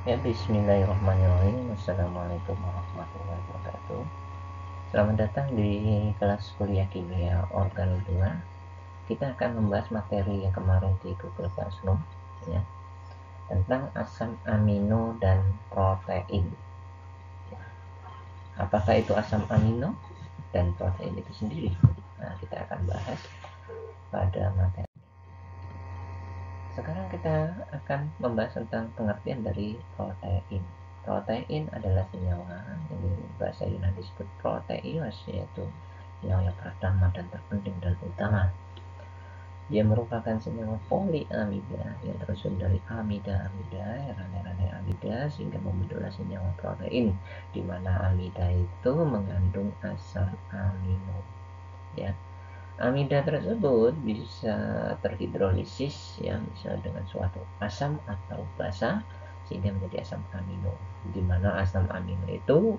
Ya, bismillahirrahmanirrahim. Assalamualaikum warahmatullahi wabarakatuh. Selamat datang di kelas kuliah kimia organ 2. Kita akan membahas materi yang kemarin di Google Classroom, ya, tentang asam amino dan protein. Apakah itu asam amino dan protein itu sendiri? Nah, kita akan bahas pada materi. Sekarang kita akan membahas tentang pengertian dari protein. Protein adalah senyawa, ini bahasa Yunani disebut proteios, yaitu senyawa yang pertama dan terpenting dan utama. Dia merupakan senyawa poliamida yang tersusun dari amida-amida, rantai-rantai amida, sehingga membentuklah senyawa protein, di mana amida itu mengandung asam amino. Ya, amida tersebut bisa terhidrolisis, ya, bisa dengan suatu asam atau basa sehingga menjadi asam amino, di mana asam amino itu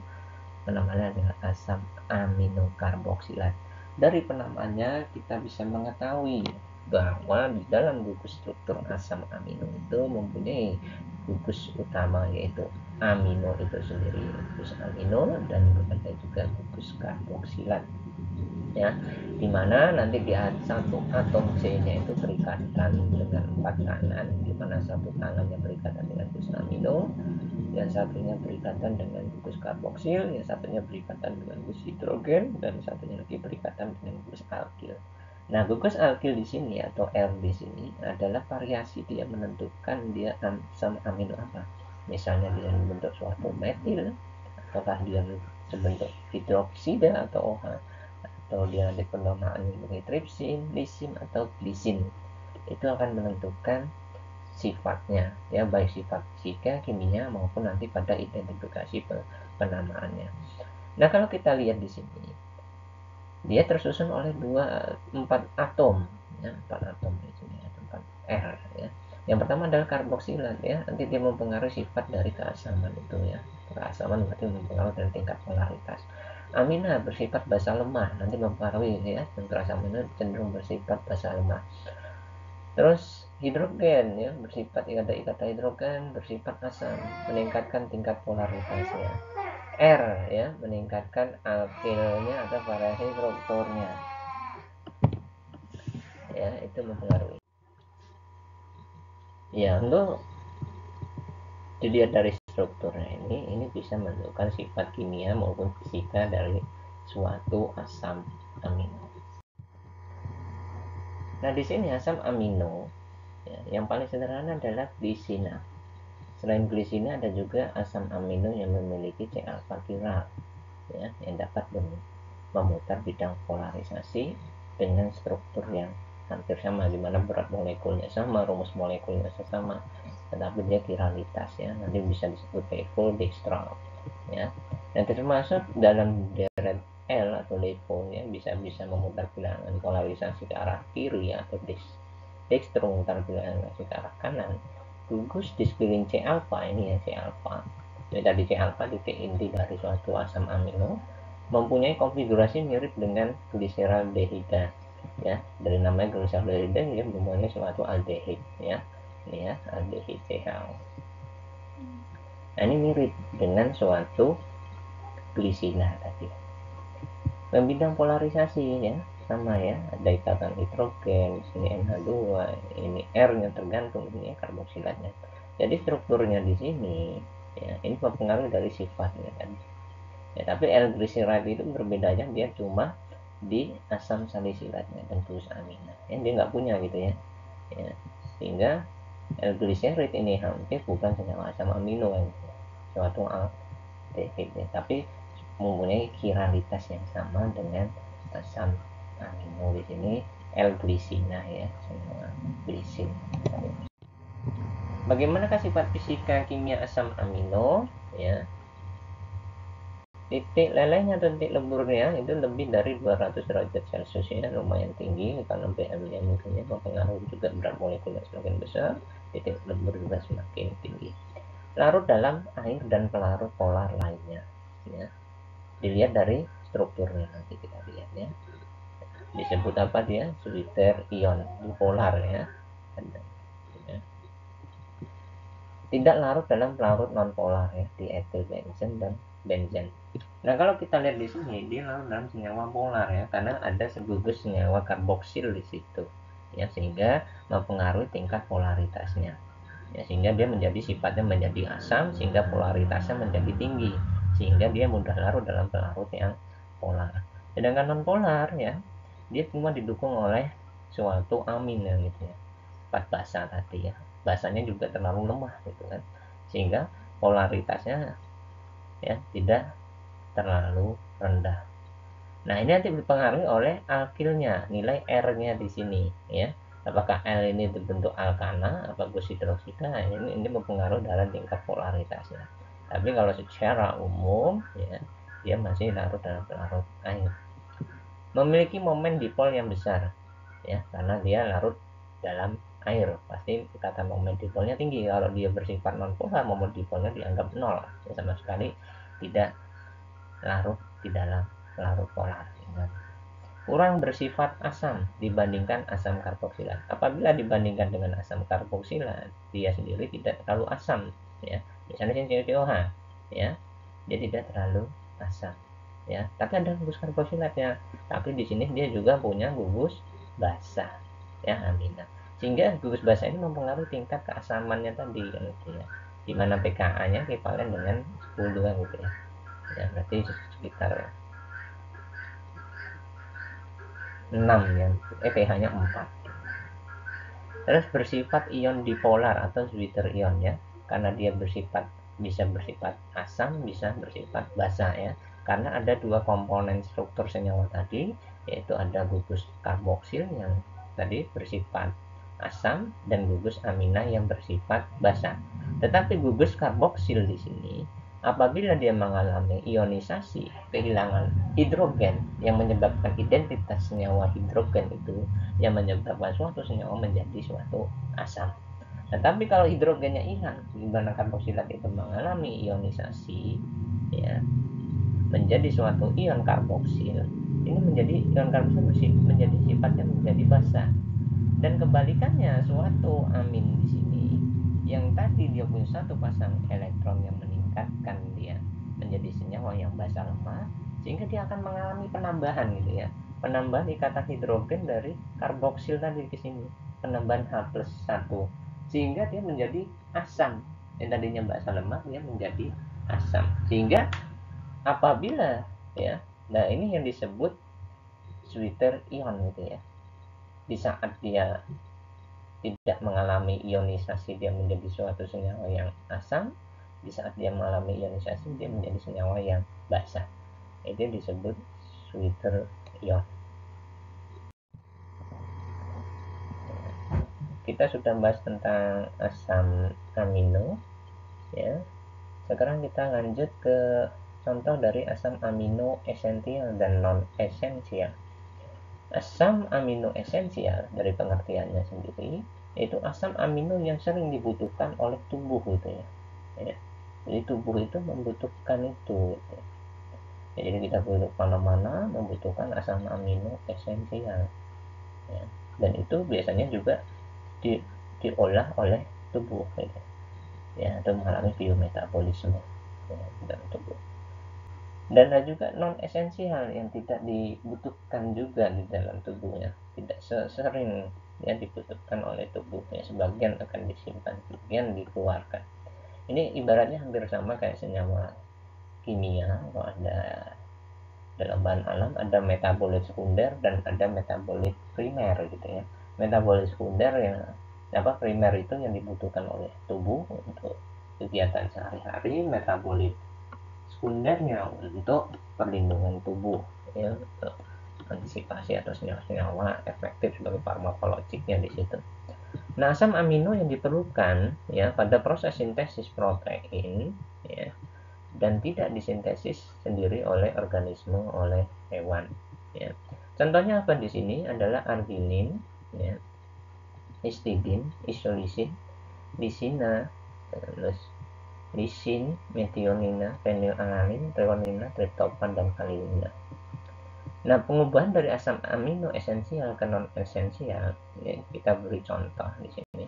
penamaannya adalah asam amino karboksilat. Dari penamaannya kita bisa mengetahui bahwa di dalam gugus struktur asam amino itu mempunyai gugus utama, yaitu amino itu sendiri, gugus amino, dan ada juga gugus karboksilat, ya, dimana nanti di satu atom C-nya itu berikatan dengan 4 tangan, dimana satu tangannya berikatan dengan gugus amino, yang satunya berikatan dengan gugus karboksil, yang satunya berikatan dengan gugus hidrogen, dan satunya lagi berikatan dengan gugus alkil. Nah, gugus alkil di sini atau R di sini adalah variasi dia menentukan dia asam amino apa. Misalnya dia membentuk suatu metil, ataukah dia sebentuk hidroksida atau OH, atau dia ada penamaan sebagai tripsin, lisin, atau glisin. Itu akan menentukan sifatnya, ya, baik sifat fisika, kimia, maupun nanti pada identifikasi penamaannya. Nah, kalau kita lihat di sini, dia tersusun oleh 4 atom, ya, 4 atom di sini, ada 4 R, ya. Yang pertama adalah karboksilat, ya, nanti dia mempengaruhi sifat dari keasaman itu, ya. Keasaman berarti mempengaruhi dari tingkat polaritas. Amina bersifat basa lemah, nanti mempengaruhi, ya, dan keasaman cenderung bersifat basa lemah. Terus hidrogen, ya, bersifat ikatan hidrogen, bersifat asam, meningkatkan tingkat polaritasnya. R, ya, meningkatkan alkilnya atau variasi strukturnya, ya, itu mempengaruhi. Ya, untuk dilihat dari strukturnya ini bisa menentukan sifat kimia maupun fisika dari suatu asam amino. Nah, di sini asam amino, ya, yang paling sederhana adalah glisina. Selain glisina ada juga asam amino yang memiliki C alfa chiral, ya, yang dapat memutar bidang polarisasi dengan struktur yang hampir sama, di mana berat molekulnya sama, rumus molekulnya sama, tetapi dia kiralitas, ya, nanti bisa disebut LiPo dextral, ya. Dan termasuk dalam deret L atau LiPo, ya, bisa memutar bilangan polarisasi ke arah kiri atau dextro memutar bilangan ke arah kanan. Gugus di sekeliling C alfa ini, ya, C alfa. Jadi tadi C alfa titik inti dari suatu asam amino mempunyai konfigurasi mirip dengan gliseraldehida, ya, dari namanya gliseraldehida dia mempunyai suatu aldehid, ya, ini, ya, aldehid CH. Nah, ini mirip dengan suatu glisina tadi. Bidang polarisasi, ya, sama, ya, ada ikatan hidrogen, sini NH2, ini R-nya tergantung, ini, ya, karboksilatnya. Jadi strukturnya di sini, ya, ini mempengaruhi dari sifatnya tadi. Ya, tapi L-glyceride itu berbedanya dia cuma di asam salisilatnya dan gugus amina, ya, dia nggak punya gitu, ya, ya, sehingga L-glyceride ini hampir bukan senyawa asam amino yang suatu aldehid, ya, tapi mempunyai kiralitas yang sama dengan asam amino. Di sini L-glisina, ya, senyawa glisin. Bagaimanakah sifat fisika kimia asam amino, ya? Titik lelehnya atau titik leburnya itu lebih dari 200 derajat Celcius, ya, lumayan tinggi karena pH-nya mungkin mempengaruhi juga berat molekulnya semakin besar, titik lebur juga semakin tinggi. Larut dalam air dan pelarut polar lainnya, ya, dilihat dari strukturnya, nanti kita lihat, ya, disebut apa dia, soliter ion bipolar, ya, ada, ya. tidak larut dalam pelarut nonpolar ya, di etil benzen dan benzen. Nah, kalau kita lihat di sini dia larut dalam senyawa polar ya, karena ada segugus senyawa karboksil di situ ya, sehingga mempengaruhi tingkat polaritasnya ya, sehingga dia menjadi sifatnya menjadi asam, sehingga polaritasnya menjadi tinggi, sehingga dia mudah larut dalam pelarut yang polar. Sedangkan non polar ya, dia cuma didukung oleh suatu amin ya gitu ya, sifat basa tadi ya, basanya juga terlalu lemah gitu kan, sehingga polaritasnya ya tidak terlalu rendah. Nah, ini nanti dipengaruhi oleh alkilnya, nilai R-nya di sini ya. Apakah L ini berbentuk alkana, apa gus hidroksida, nah, ini mempengaruhi dalam tingkat polaritasnya. Tapi kalau secara umum ya, dia masih larut dalam pelarut air. Memiliki momen dipol yang besar ya, karena dia larut dalam air, pasti kata momen dipolnya tinggi. Kalau dia bersifat non polar, momen dipolnya dianggap nol ya, sama sekali tidak larut di dalam larut polar. Kurang bersifat asam dibandingkan asam karboksilat. Apabila dibandingkan dengan asam karboksilat, dia sendiri tidak terlalu asam ya. Misalnya COCOH ya, dia tidak terlalu asam ya. Tapi ada gugus karboksilatnya. Tapi di sini dia juga punya gugus basa ya, amina. Sehingga gugus basa ini mempengaruhi tingkat keasamannya tadi gitu ya. Di mana pKa-nya ekivalen dengan 10 gitu ya. Ya, berarti sekitar 6 ya, pH-nya 4. Terus bersifat ion dipolar atau zwitter ion ya, karena dia bisa bersifat asam, bisa bersifat basa ya, karena ada dua komponen struktur senyawa tadi, yaitu ada gugus karboksil yang tadi bersifat asam dan gugus amina yang bersifat basa. Tetapi gugus karboksil di sini apabila dia mengalami ionisasi, kehilangan hidrogen yang menyebabkan identitas senyawa hidrogen itu yang menyebabkan suatu senyawa menjadi suatu asam. Tetapi kalau hidrogennya hilang, di mana karboksilat itu mengalami ionisasi ya, menjadi suatu ion karboksil, ini menjadi ion karboksil menjadi sifatnya menjadi basa. Dan kebalikannya, suatu amin di sini yang tadi dia punya satu pasang elektron yang meningkatkan dia menjadi senyawa yang basa lemah, sehingga dia akan mengalami penambahan gitu ya, penambahan ikatan hidrogen dari karboksil tadi ke sini, penambahan H+1, sehingga dia menjadi asam. Yang tadinya basa lemah dia menjadi asam, sehingga apabila ya, nah ini yang disebut zwitter ion gitu ya, di saat dia tidak mengalami ionisasi dia menjadi suatu senyawa yang asam, di saat dia mengalami ionisasi dia menjadi senyawa yang basa. Itu disebut zwitter ion. Kita sudah bahas tentang asam amino ya. Sekarang kita lanjut ke contoh dari asam amino esensial dan non esensial. Asam amino esensial dari pengertiannya sendiri yaitu asam amino yang sering dibutuhkan oleh tubuh gitu ya. Jadi tubuh itu membutuhkan itu gitu ya. Jadi kita hidup mana-mana membutuhkan asam amino esensial ya. Dan itu biasanya juga diolah oleh tubuh gitu ya, atau mengalami biometabolisme ya, dalam tubuh. Dan ada juga non esensial yang tidak dibutuhkan juga di dalam tubuhnya, tidak sering ya dibutuhkan oleh tubuhnya, sebagian akan disimpan, sebagian dikeluarkan. Ini ibaratnya hampir sama kayak senyawa kimia. Kalau ada dalam bahan alam ada metabolit sekunder dan ada metabolit primer gitu ya. Metabolit sekunder yang primer itu yang dibutuhkan oleh tubuh untuk kegiatan sehari-hari, metabolit sekundernya untuk perlindungan tubuh ya, untuk antisipasi atau senyawa-senyawa efektif sebagai farmakologiknya di situ. Nah, asam amino yang diperlukan ya pada proses sintesis protein ya, dan tidak disintesis sendiri oleh organisme, oleh hewan ya. Contohnya apa di sini adalah arginin ya, histidin, isolisin, lisina, terus lisin, metionina, fenilalanine, treonina, triptofan, dan kalinina. Nah, pengubahan dari asam amino esensial ke non esensial ya, kita beri contoh di sini.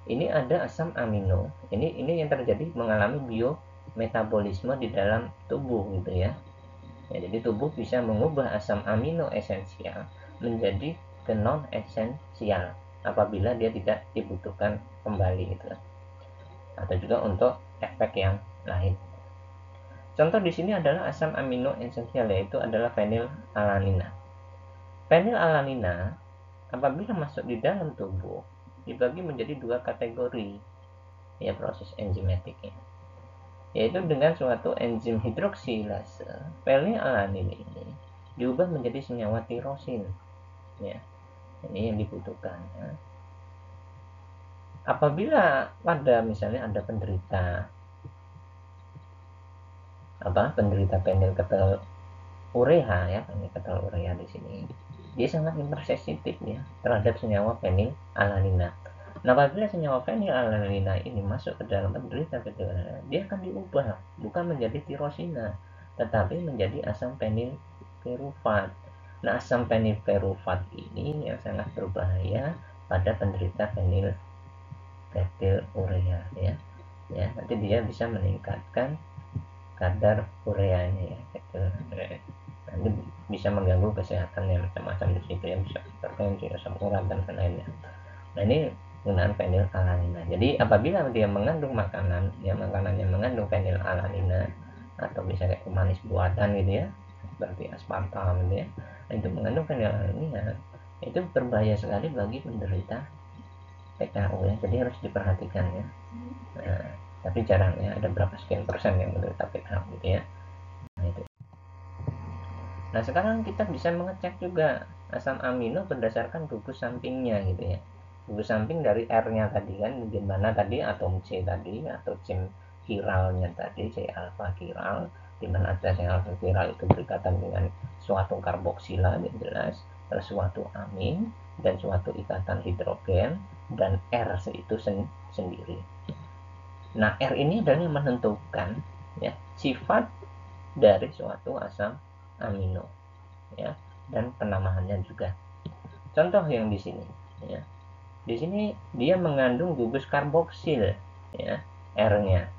ini ada asam amino. Ini yang terjadi mengalami biometabolisme di dalam tubuh gitu ya. Jadi tubuh bisa mengubah asam amino esensial menjadi ke non esensial apabila dia tidak dibutuhkan kembali gitu. Atau juga untuk efek yang lain. Contoh di sini adalah asam amino esensial, yaitu adalah fenilalanina. Fenilalanina apabila masuk di dalam tubuh dibagi menjadi dua kategori ya proses enzimatiknya, yaitu dengan suatu enzim hidroksilase fenilalanin ini diubah menjadi senyawa tirosin ya. Ini yang dibutuhkan ya. Apabila pada misalnya ada penderita fenilketonurea ya, fenilketonurea di sini dia sangat hipersensitif ya terhadap senyawa fenilalanina. Nah, apabila senyawa fenilalanina ini masuk ke dalam penderita fenilalanina, dia akan diubah bukan menjadi tirosina, tetapi menjadi asam fenilpiruvat. Nah, asam fenilpiruvat ini yang sangat berbahaya pada penderita fenilketonurea ya. Ya, nanti dia bisa meningkatkan kadar ureanya ya, nanti bisa mengganggu kesehatan yang macam-macam di situ ya, bisa hipertensi, asam urat dan lainnya. Nah, ini penggunaan fenilalanina. Jadi apabila dia mengandung makanan yang mengandung fenilalanina atau bisa kayak pemanis buatan gitu ya, seperti aspartam gitu ya, nah, itu mengandung fenilalanina, itu berbahaya sekali bagi penderita PKU ya. Jadi harus diperhatikan ya. Nah, tapi jarang ya, ada berapa sekian persen yang menderita PKU gitu ya. Nah, sekarang kita bisa mengecek juga asam amino berdasarkan gugus sampingnya gitu ya. Gugus samping dari R-nya tadi kan, gimana tadi atom C tadi atau chain chiralnya tadi, C alpha chiral, di mana ada C alpha chiral itu berikatan dengan suatu karboksila yang jelas, terus suatu amin dan suatu ikatan hidrogen dan R itu sendiri. Nah, R ini adalah yang menentukan ya sifat dari suatu asam amino ya, dan penamaannya juga. Contoh yang di sini ya. Di sini dia mengandung gugus karboksil ya, R-nya.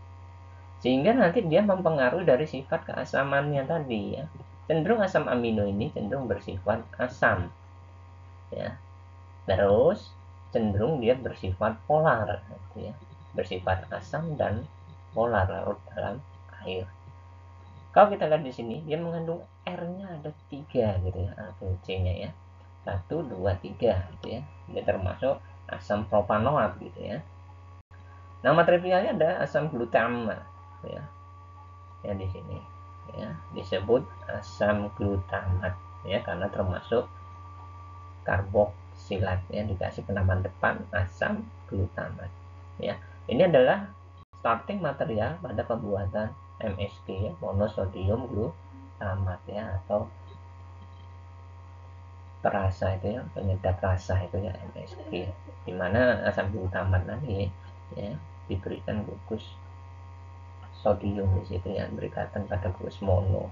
Sehingga nanti dia mempengaruhi dari sifat keasamannya tadi ya. Cenderung asam amino ini cenderung bersifat asam ya. Terus cenderung dia bersifat polar gitu ya. Bersifat asam dan polar larut dalam air. Kalau kita lihat di sini, dia mengandung R-nya ada 3 gitu ya, atau C-nya ya. 1, 2, 3 gitu ya. Dia termasuk asam propanoat gitu ya. Nama trivialnya ada asam glutamat ya. Ya di sini ya, disebut asam glutamat ya karena termasuk karboksilat ya, dikasih penamaan depan asam glutamat ya. Ini adalah starting material pada pembuatan MSG ya, monosodium glutamat ya, atau perasa itu ya, penyedap rasa itu ya, MSG, dimana asam glutamat tadi ya diberikan gugus sodium di situ ya, berikatan pada gugus mono,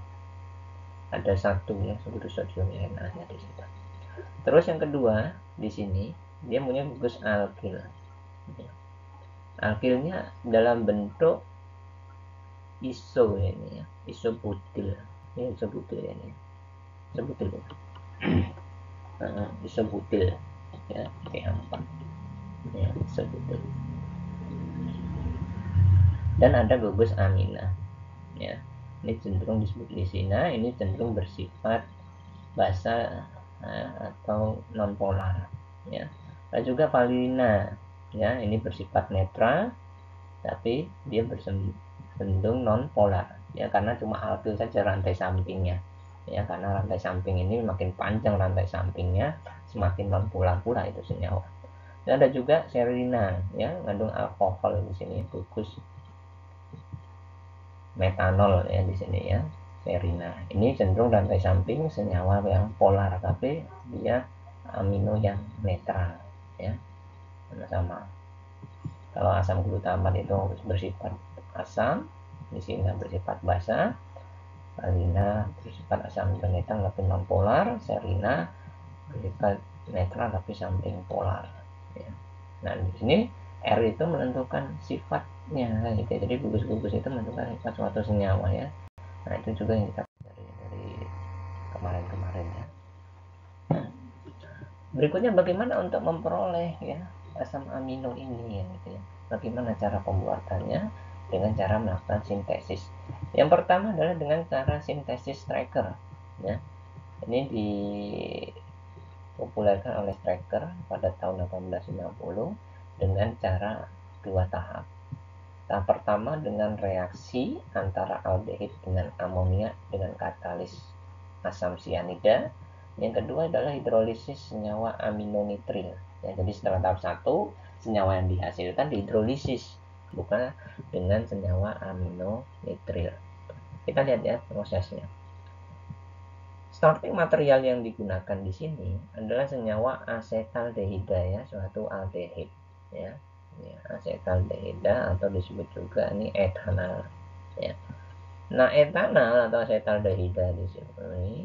ada satu ya gugus sodium Na nya di situ. Terus yang kedua di sini dia punya gugus alkil ya. Alkilnya dalam bentuk iso ya, ini ya, isobutil ya, isobutil ya, ini isobutil ya. Isobutil ya, P4 ya, isobutil. Dan ada gugus amina ya, ini cenderung disebut lisina, ini cenderung bersifat basa atau non polar ya. Dan juga valina ya, ini bersifat netral tapi dia cenderung non polar ya, karena cuma alkil saja rantai sampingnya ya, karena rantai samping ini makin panjang rantai sampingnya semakin non polar pula itu senyawa. Dan ada juga serina ya, mengandung alkohol di sini, gugus metanol ya di sini ya, serina. Ini cenderung rantai samping senyawa yang polar tapi dia amino yang netral ya, sama-sama. Kalau asam glutamat itu bersifat asam, di sini bersifat basa, valina bersifat asam netral tapi non polar, serina bersifat netral tapi samping polar ya. Nah, di sini R itu menentukan sifatnya gitu ya. Jadi gugus-gugus itu menentukan sifat suatu senyawa ya. Nah itu juga yang kita pelajari dari kemarin-kemarin ya. Berikutnya bagaimana untuk memperoleh ya asam amino ini ya, gitu ya. Bagaimana cara pembuatannya? Dengan cara melakukan sintesis. Yang pertama adalah dengan cara sintesis Strecker ya. Ini dipopulerkan oleh Strecker pada tahun 1850 dengan cara 2 tahap. Tahap pertama dengan reaksi antara aldehid dengan amonia dengan katalis asam sianida. Yang kedua adalah hidrolisis senyawa aminonitril. Ya, jadi setelah tahap 1, senyawa yang dihasilkan dihidrolisis, bukan dengan senyawa aminonitril. Kita lihat ya prosesnya. Starting material yang digunakan di sini adalah senyawa asetaldehida ya, suatu aldehid ya. Asetaldehida atau disebut juga ini etanal ya. Nah, etanal atau asetaldehida di sini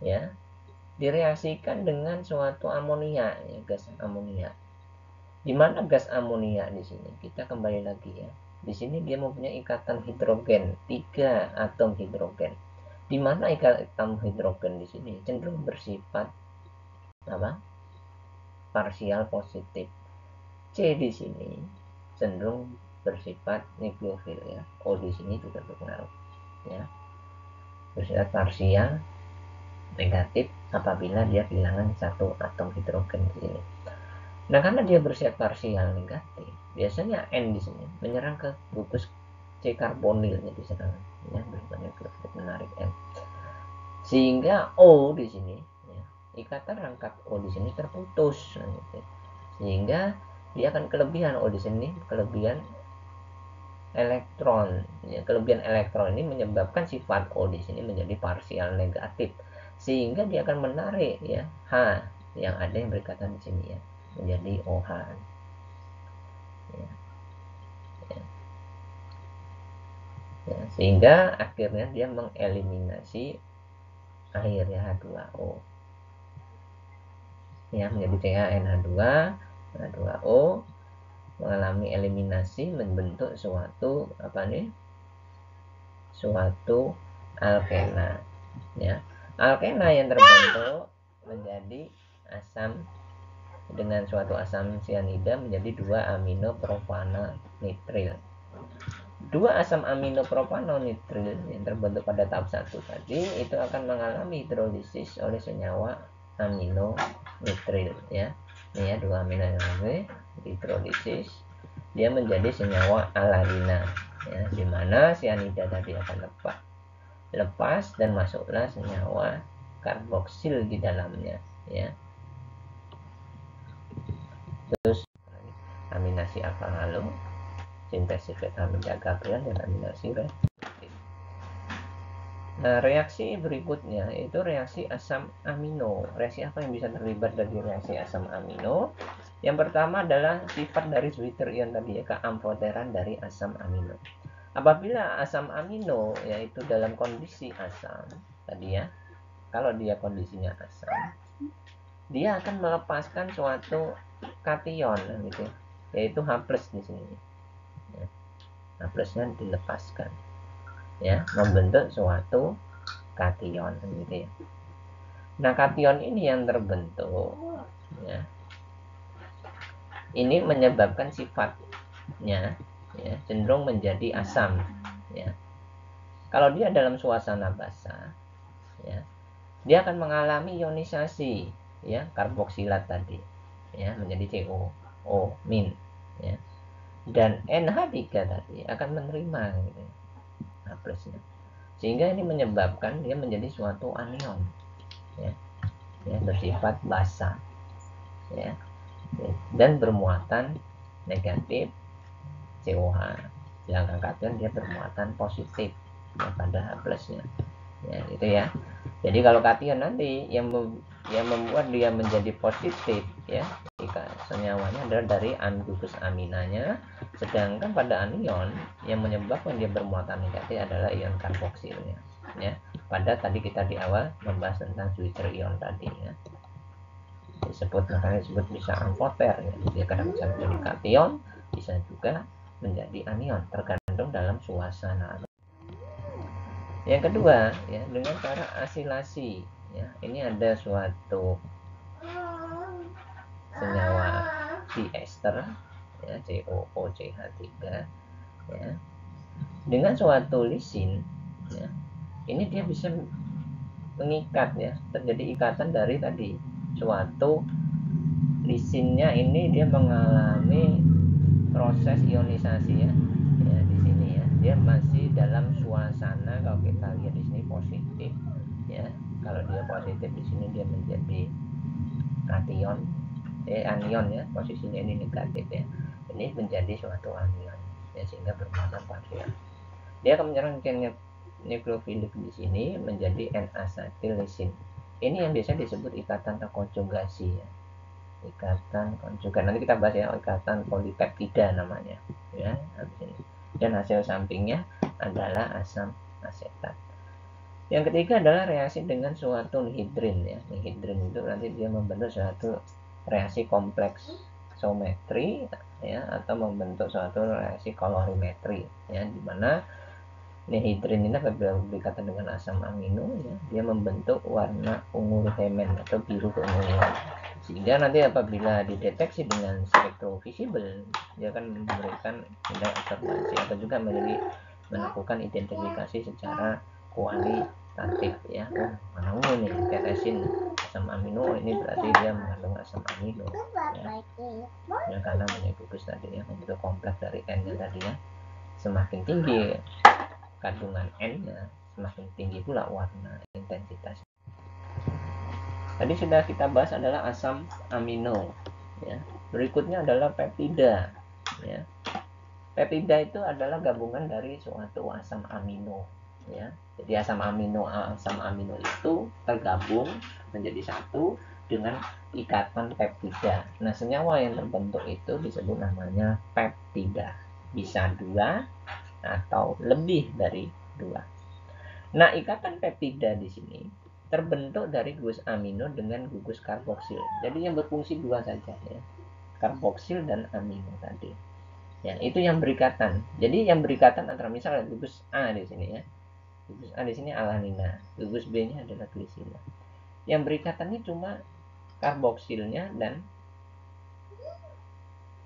ya direaksikan dengan suatu amonia ya, gas amonia. Di mana gas amonia di sini? Kita kembali lagi ya. Di sini dia mempunyai ikatan hidrogen, 3 atom hidrogen. Di mana ikatan hidrogen di sini cenderung bersifat apa? Parsial positif. C di sini cenderung bersifat nukleofil ya. O di sini juga berpengaruh ya. Bersifat parsial negatif apabila dia kehilangan 1 atom hidrogen di sini. Nah, karena dia bersifat parsial negatif, biasanya N di sini menyerang ke gugus C karbonilnya diserang ya, berikutnya menarik N. Sehingga O di sini ya, ikatan rangkap O di sini terputus gitu. Sehingga dia akan kelebihan O di sini, kelebihan elektron ya, kelebihan elektron ini menyebabkan sifat O di sini menjadi parsial negatif, sehingga dia akan menarik ya H yang ada yang berikatan di sini ya menjadi OH ya. Ya, sehingga akhirnya dia mengeliminasi air ya H2O ya menjadi CHNH2 H2O mengalami eliminasi membentuk suatu apa nih suatu alkena ya. Alkena yang terbentuk menjadi asam dengan suatu asam sianida menjadi 2 amino propanonitril. 2 asam amino propanonitril yang terbentuk pada tahap 1 tadi itu akan mengalami hidrolisis oleh senyawa aminonitril ya. Ini ya 2 amino hidrolisis dia menjadi senyawa alanina ya, di mana sianida tadi akan lepas dan masuklah senyawa karboksil di dalamnya ya. Terus aminasi alfa-halo sintesis vitamin Gabriel dan aminasi reaktif. Nah, reaksi berikutnya itu reaksi asam amino. Reaksi apa yang bisa terlibat dari reaksi asam amino? Yang pertama adalah sifat dari Zwitter ion tadi ya, keamfoteran dari asam amino. Apabila asam amino yaitu dalam kondisi asam tadi ya, kalau dia kondisinya asam, dia akan melepaskan suatu kation gitu ya, yaitu H+ di sini. Ya. H+-nya dilepaskan ya, membentuk suatu kation gitu ya. Nah, kation ini yang terbentuk ya. Ini menyebabkan sifatnya ya, cenderung menjadi asam ya. Kalau dia dalam suasana basah ya, dia akan mengalami ionisasi ya, karboksilat tadi ya menjadi CO min ya. Dan NH3 tadi akan menerima gitu, H+-nya. Sehingga ini menyebabkan dia menjadi suatu anion ya, bersifat basah ya, dan bermuatan negatif COH. Sedangkan kation dia bermuatan positif ya, pada H+-nya ya, gitu ya. Jadi kalau kation nanti yang membuat dia menjadi positif ya, jika senyawanya adalah dari gugus aminanya, sedangkan pada anion yang menyebabkan dia bermuatan negatif adalah ion karboksilnya ya. Pada tadi kita di awal membahas tentang Switzer ion tadi ya, makanya disebut bisa amfoter ya. Dia kadang bisa menjadi kation bisa juga menjadi anion, tergantung dalam suasana. Yang kedua, ya, dengan cara asilasi, ya. Ini ada suatu senyawa diester, ya, COOCH3, ya, dengan suatu lisin, ya. Ini dia bisa mengikat, ya, terjadi ikatan dari tadi suatu lisinnya ini dia mengalami proses ionisasi, ya, ya di sini, ya, dia masih dalam suasana, kalau kita lihat di sini positif, ya, kalau dia positif di sini dia menjadi anion, ya, posisinya ini negatif, ya, ini menjadi suatu anion, ya, sehingga bermuatan parsial. Dia akan menyerangkan nukleofilik di sini menjadi N-asetil-lisin. Ini yang biasa disebut ikatan terkonjugasi, ya. Ikatan konjugat, nanti kita bahas, ya, ikatan polipeptida namanya, ya, habis ini. Dan hasil sampingnya adalah asam asetat. Yang ketiga adalah reaksi dengan suatu nihidrin, ya. Nihidrin itu nanti dia membentuk suatu reaksi kompleks sometri, ya, atau membentuk suatu reaksi kolorimetri, ya, di mana nihidrin ini apabila berikatan dengan asam amino, ya, dia membentuk warna ungu hemen atau biru keunguan, sehingga nanti apabila dideteksi dengan spektrovisibel dia akan memberikan nilai observasi atau juga melakukan identifikasi secara kualitatif, ya. Oh, mana ungu nih, tetesin asam amino, ini berarti dia mengandung asam amino, ya, ya, karena punya gugus tadi, ya, membentuk kompleks dari N-nya tadi, ya. Semakin tinggi kandungan N-nya, semakin tinggi pula warna intensitas. Tadi sudah kita bahas adalah asam amino, ya. Berikutnya adalah peptida, ya. Peptida itu adalah gabungan dari suatu asam amino, ya. Jadi asam amino itu tergabung menjadi satu dengan ikatan peptida. Nah, senyawa yang terbentuk itu disebut namanya peptida. Bisa 2 atau lebih dari 2. Nah, ikatan peptida di sini terbentuk dari gugus amino dengan gugus karboksil. Jadi yang berfungsi 2 saja, ya. Karboksil dan amino tadi. Ya, itu yang berikatan. Jadi yang berikatan antara misalnya gugus A di sini, ya. Gugus A di sini alanina, gugus B-nya adalah glisina. Yang berikatannya cuma karboksilnya dan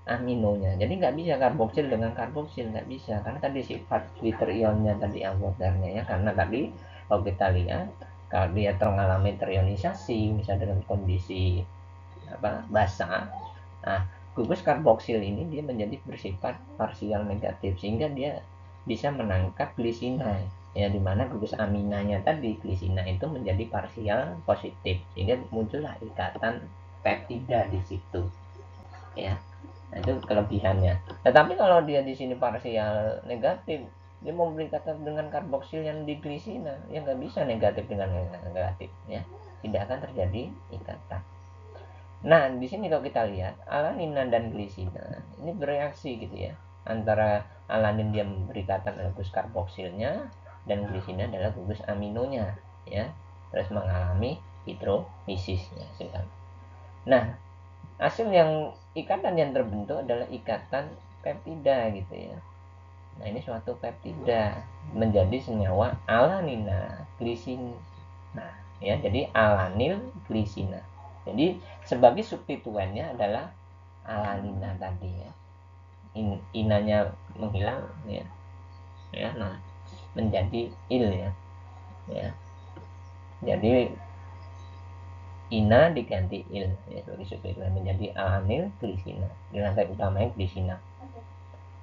aminonya. Jadi nggak bisa karboksil dengan karboksil, nggak bisa, karena tadi sifat Twitter ionnya tadi avodarnya, ya, karena tadi kalau kita lihat kalau dia mengalami terionisasi misalnya dengan kondisi basah, nah, gugus karboksil ini dia menjadi bersifat parsial negatif sehingga dia bisa menangkap glisina, ya, dimana gugus aminanya tadi glisina itu menjadi parsial positif sehingga muncullah ikatan peptida di situ, ya. Nah, itu kelebihannya. Tetapi kalau dia di sini parsial negatif, dia mau berikatan dengan karboksil yang di glisina, ya nggak bisa negatif dengan negatif, ya, tidak akan terjadi ikatan. Nah, di sini kalau kita lihat alanina dan glisina ini bereaksi, gitu, ya, antara alanin dia berikatan dengan gugus karboksilnya dan glisina adalah gugus aminonya, ya, terus mengalami hidrolisisnya. Nah, hasil yang ikatan yang terbentuk adalah ikatan peptida, gitu, ya. Nah, ini suatu peptida menjadi senyawa alanina glisina, ya. Jadi alanil glisina. Jadi sebagai substituennya adalah alanina tadi, ya. Inanya menghilang, ya. Ya, nah, menjadi il, ya. Ya. Jadi ina diganti il, ya, sebagai substituen menjadi alanil glisina. Di lantai utamanya glisina.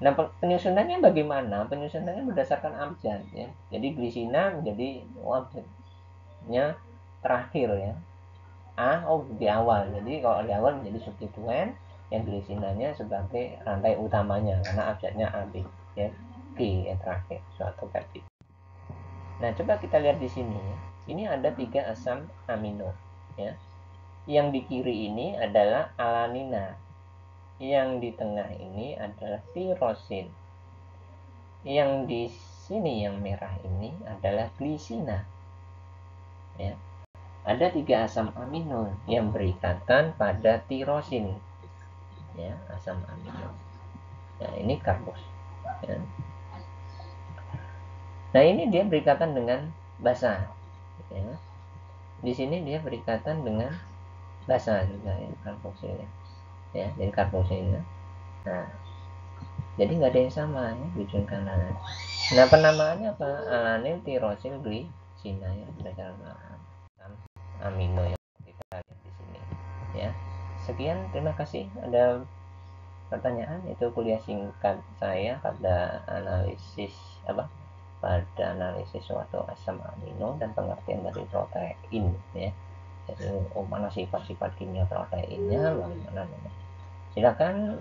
Nah, penyusunannya bagaimana? Penyusunannya berdasarkan abjad, ya. Jadi glisina menjadi abjadnya terakhir, ya. Di awal. Jadi kalau di awal menjadi substituen, yang glisinanya sebagai rantai utamanya karena abjadnya AB, ya. G, ya, terakhir suatu peptida. Nah, coba kita lihat di sini, ya. Ini ada 3 asam amino, ya. Yang di kiri ini adalah alanina. Yang di tengah ini adalah tirosin. Yang di sini yang merah ini adalah glisina, ya. Ada 3 asam amino yang berikatan pada tirosin, ya, asam amino. Nah, ini karbos. Ya. Nah, ini dia berikatan dengan basa. Ya. Di sini dia berikatan dengan basa juga ya, karboksilnya. Ya, jadi karboksilnya. Nah, jadi nggak ada yang sama ya, ujung kanan. Nah, penamaannya apa? Alanil tirosil glisina ya, berdasarkan amino yang kita lihat di sini. Ya, sekian, terima kasih. Ada pertanyaan? Itu kuliah singkat saya pada analisis apa? Pada analisis suatu asam amino dan pengertian dari protein ya. Jadi mana sifat-sifat kimia proteinnya, bagaimana namanya. Silakan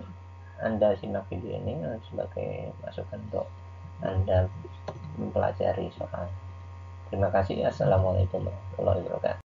Anda simak video ini sebagai masukan untuk Anda mempelajari soal. Terima kasih. Assalamualaikum warahmatullahi wabarakatuh.